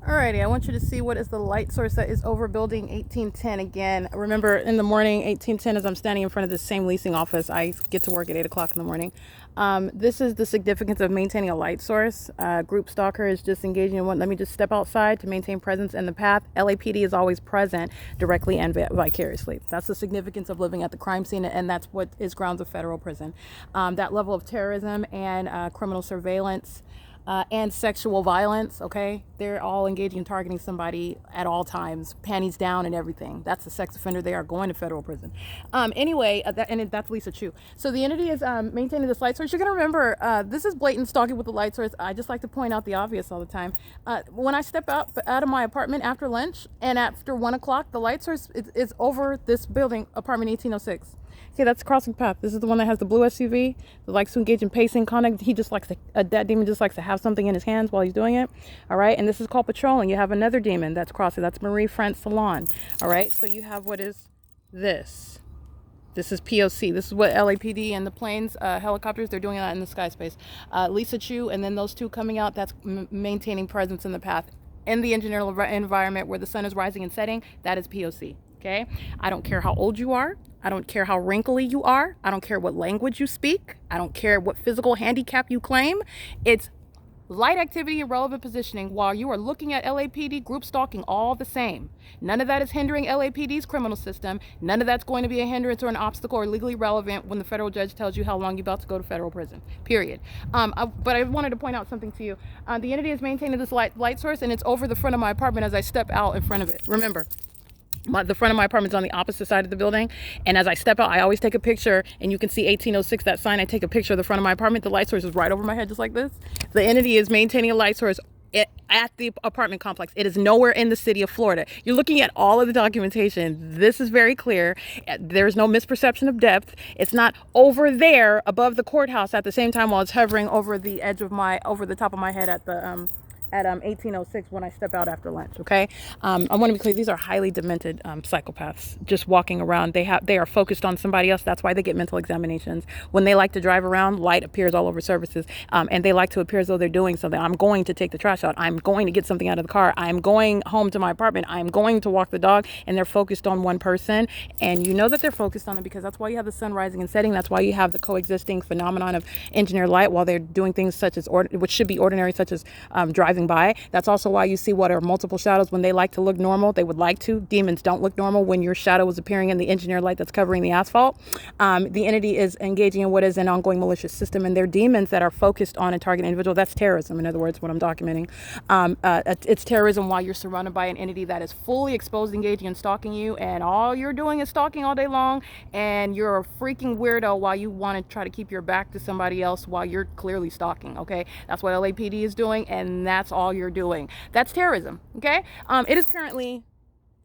Alrighty, I want you to see what is the light source that is over building 1810 again. Remember, in the morning, 1810, as I'm standing in front of the same leasing office, I get to work at 8 o'clock in the morning. This is the significance of maintaining a light source. Group stalker is just engaging in what, let me just step outside to maintain presence in the path. LAPD is always present directly and vicariously. That's the significance of living at the crime scene, and that's what is grounds of federal prison. That level of terrorism and criminal surveillance and sexual violence, okay? They're all engaging in targeting somebody at all times, panties down and everything. That's a sex offender. They are going to federal prison. That's Lisa Chu. So the entity is maintaining this light source. You're going to remember, this is blatant stalking with the light source. I just like to point out the obvious all the time. When I step out of my apartment after lunch and after 1 o'clock, the light source is over this building, apartment 1806. Okay, that's crossing path. This is the one that has the blue SUV that likes to engage in pacing conduct. He just likes to, that demon just likes to have something in his hands while he's doing it. All right, and this is called patrolling. You have another demon that's crossing. That's Marie France Salon. All right, so you have what is this? This is P.O.C. This is what LAPD and the planes, helicopters, they're doing that in the sky space. Lisa Chu, and then those two coming out, that's maintaining presence in the path. In the engineered environment where the sun is rising and setting, that is P.O.C. Okay? I don't care how old you are. I don't care how wrinkly you are. I don't care what language you speak. I don't care what physical handicap you claim. It's light activity and relevant positioning while you are looking at LAPD group stalking all the same. None of that is hindering LAPD's criminal system. None of that's going to be a hindrance or an obstacle or legally relevant when the federal judge tells you how long you're about to go to federal prison, period. But I wanted to point out something to you. The entity is maintaining this light source, and it's over the front of my apartment as I step out in front of it. Remember, the front of my apartment is on the opposite side of the building, and as I step out, I always take a picture, and you can see 1806, that sign. I take a picture of the front of my apartment. The light source is right over my head, just like this. The entity is maintaining a light source at the apartment complex. It is nowhere in the city of Florida. You're looking at all of the documentation. This is very clear. There's no misperception of depth. It's not over there above the courthouse at the same time while it's hovering over the edge of over the top of my head at 1806 when I step out after lunch. Okay, I want to be clear. These are highly demented psychopaths just walking around. They are focused on somebody else. That's why they get mental examinations. When they like to drive around, light appears all over surfaces, and they like to appear as though they're doing something. I'm going to take the trash out. I'm going to get something out of the car. I'm going home to my apartment. I'm going to walk the dog, and they're focused on one person. And you know that they're focused on it because that's why you have the sun rising and setting. That's why you have the coexisting phenomenon of engineered light while they're doing things such as which should be ordinary, such as driving by. That's also why you see what are multiple shadows when they like to look normal. They would like to. Demons don't look normal when your shadow is appearing in the engineered light that's covering the asphalt. The entity is engaging in what is an ongoing malicious system, and they're demons that are focused on a target individual. That's terrorism, in other words, what I'm documenting. It's terrorism while you're surrounded by an entity that is fully exposed, engaging, and stalking you, and all you're doing is stalking all day long, and you're a freaking weirdo while you want to try to keep your back to somebody else while you're clearly stalking. Okay, that's what LAPD is doing, and that's all you're doing. That's terrorism. Okay, it is currently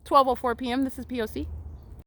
12:04 p.m. This is P.O.C.